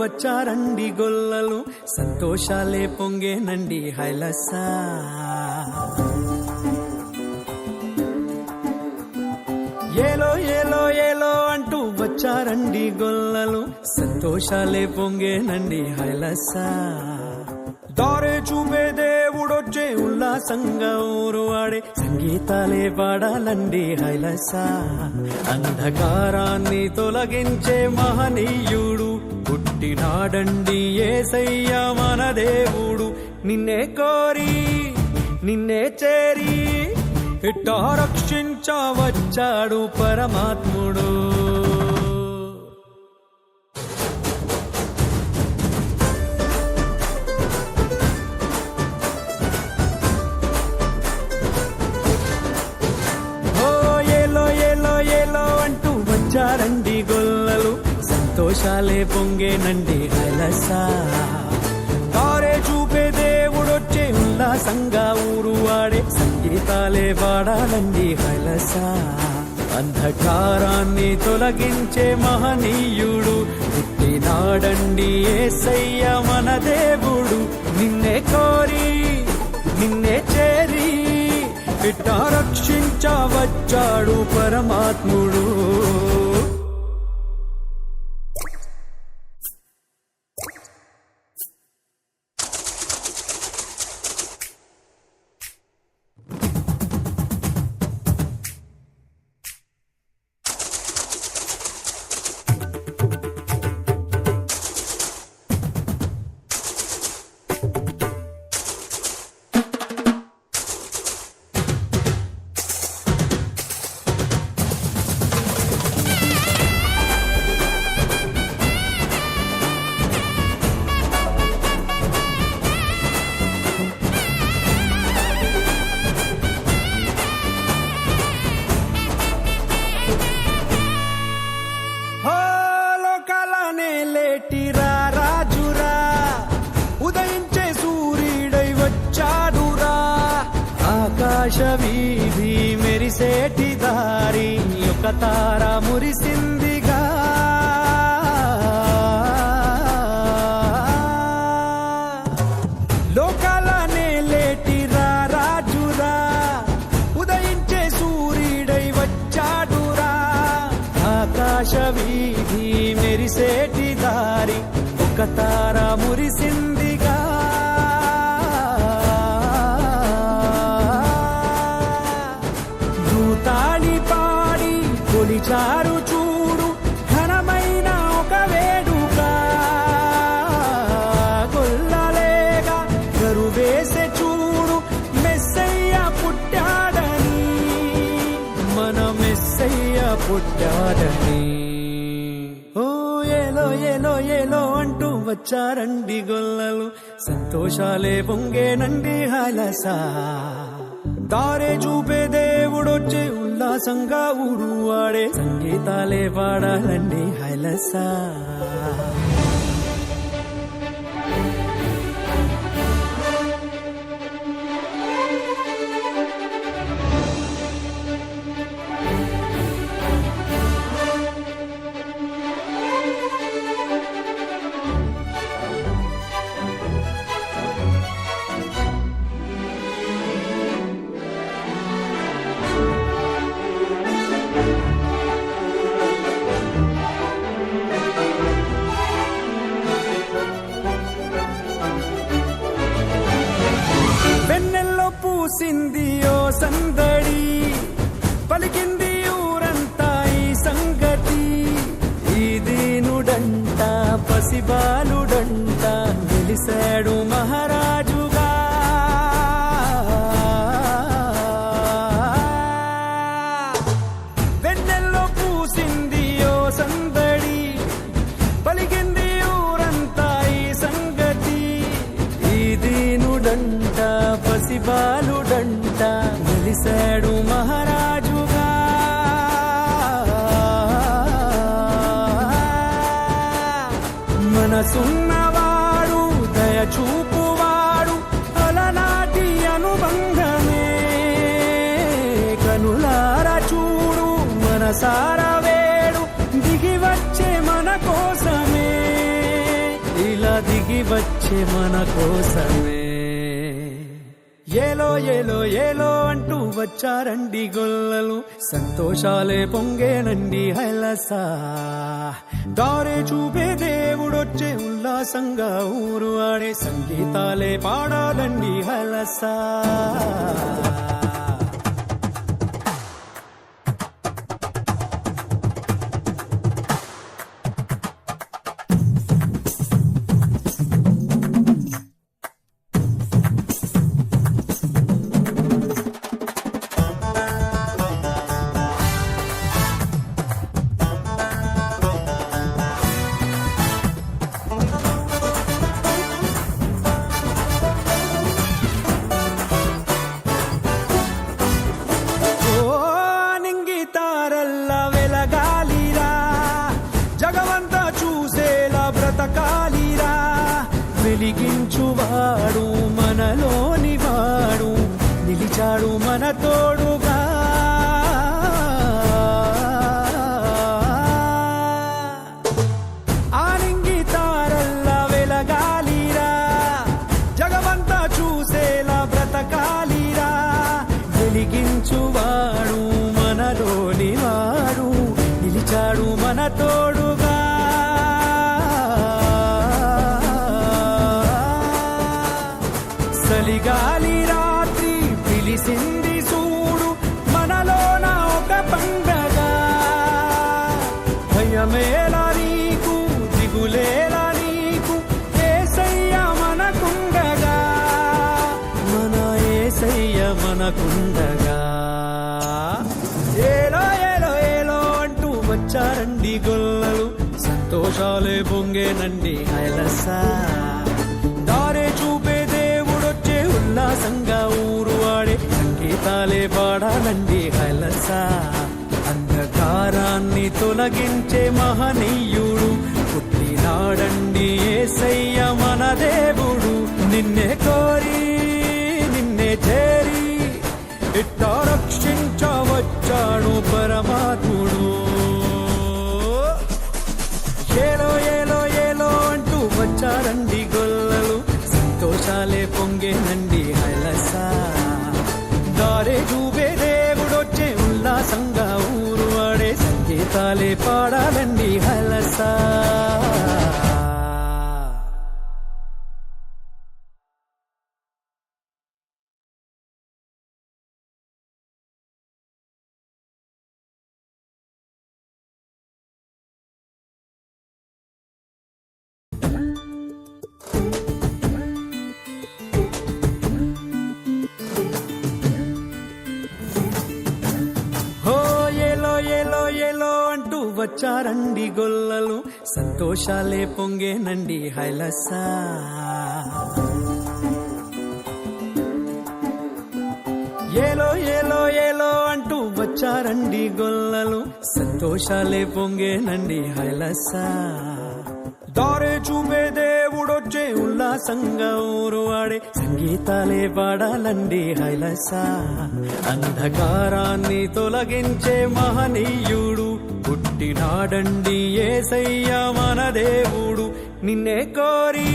వచ్చారండి గొల్లలు, సంతోషాలే పొంగేనండి హైలసా. ఏలో ఏలో ఏలో అంటూ వచ్చారండి గొల్లలు, సంతోషాలే పొంగేనండి హైలసా. దారే చూపే దేవుడొచ్చే ఉల్లాసంగా ఊరు ఆడే సంగీతాలే పాడాలండి హైలసా. అంధకారాన్ని తొలగించే మహనీయుడు పుట్టినాడండి యేసయ్య మన దేవుడు. నిన్నే కోరి నిన్నే చేరి ఇట్టా రక్షించవచ్చాడు పరమాత్ముడు. వచ్చారండి గొల్లలు, సంతోషాలే పొంగేనండి హైలసా. తారే చూపే దేవుడొచ్చే ఉల్లాసంగా ఊరు వాడే సంగీతాలే పాడాలండి హైలసా. అంధకారాన్ని తొలగించే మహనీయుడు పుట్టినాడండి యేసయ్య మన దేవుడు. నిన్నే కోరి నిన్నే చేరి ఇట్టా రక్షించవచ్చాడు పరమాత్ముడు. రాజురా ఉదయించే సూర్యుడై వచ్చాడురా, ఆకాశ వీధి మెరిసేటి దారి ఒక తార మురిసిందిగా. లోకాలనే లేటిరా రాజురా ఉదయించే సూర్యుడై వచ్చాడురా, ఆకాశ వీధి మెరిసేటి దారి ఒక తార మురిసిందిగా. దూతాళి పాడి కొలిచారు చూడు ఘనమైన ఒక వేడుక, గొల్లలేగా కరువేసే చూడు మెస్సయ్య పుట్టాడని, మన మెస్సయ్య పుట్టాడని. ఏలో ఏలో అంటూ వచ్చారండి గొల్లలు, సంతోషాలే పొంగేనండి హైలసా. తారే చూపే దేవుడొచ్చే ఉల్లాసంగా ఊరు వాడే సంగీతాలే పాడాలండి హైలసా. పూసింది ఓ సందడి, పలికింది ఊరంతా ఈ సంగతి. ఈ దీనుడంట పసిబాలుడంట వెలిసాడు మహారాజుగా. వెన్నెల్లో పూసింది ఓ సందడి, పలికింది ఊరంతా ఈ సంగతి. ఈ దీనుడంట పసిబాలుడంట వెలిసాడు మహారాజుగా. మనసున్నవాడు దయచూపువాడు అలనాటి అనుబంధమే, కనులార చూడు మనసార వేడు దిగి వచ్చే మన కోసమే. వచ్చే మన కోసమే. ఏలో ఏలో ఏలో అంటూ వచ్చారండి గొల్లలు, సంతోషాలే పొంగేనండి హైలసా. దారే చూపే దేవుడొచ్చే ఉల్లాసంగా ఊరు ఆడే సంగీతాలే పాడాలండి హైలసా. వెలిగించువాడు మనలోని వాడు, నిలిచాడు మన తోడుగా. ఆనింగి తారల్లా వెలగాలిరా, జగమంతా చూసేలా బ్రతకాలిరా. వెలిగించువాడు మనలోని వాడు, నిలిచాడు మన తోడుగా. చలిగాలి రాత్రి పిలిసింది చూడు, మనలోన ఒక పండగ. భయమేలా నీకు, దిగులేలా నీకు, యేసయ్య మనకుండగా. మన యేసయ్య మనకుండగా. ఏలో ఏలో ఏలో అంటూ వచ్చారండి గొల్లలు, సంతోషాలే పొంగేనండి హైలసా. దారే చూపే ఉల్లాసంగా ఊరు ఆడే సంగీతాలే పాడాలండి హైలసా. అంధకారాన్ని తొలగించే మహనీయుడు పుట్టినాడండి యేసయ్య మన దేవుడు. నిన్నే కోరి నిన్నే చేరి ఇట్టా రక్షించవచ్చాడు పరమాత్ముడు. ఏలో ఏలో ఏలో అంటూ వచ్చారండి గొల్లలు, సంతోషాలే పొంగేనండి హైలసా. దారే చూపే దేవుడొచ్చే ఉల్లాసంగా ఊరు ఆడే సంగీతాలే పాడాలండి హైలసా. వచ్చారండి గొల్లలు, సంతోషాలే పొంగేనండి హైలసా. ఏలో ఏలో ఏలో అంటూ వచ్చారండి గొల్లలు, సంతోషాలే పొంగేనండి హైలసా. దారే చూపే దేవుడొచ్చే ఉల్లాసంగా ఊరు ఆడే సంగీతాలే పాడాలండి హైలసా. అంధకారాన్ని తొలగించే మహనీయుడు పుట్టినాడండి యేసయ్య మన దేవుడు. నిన్నే కోరి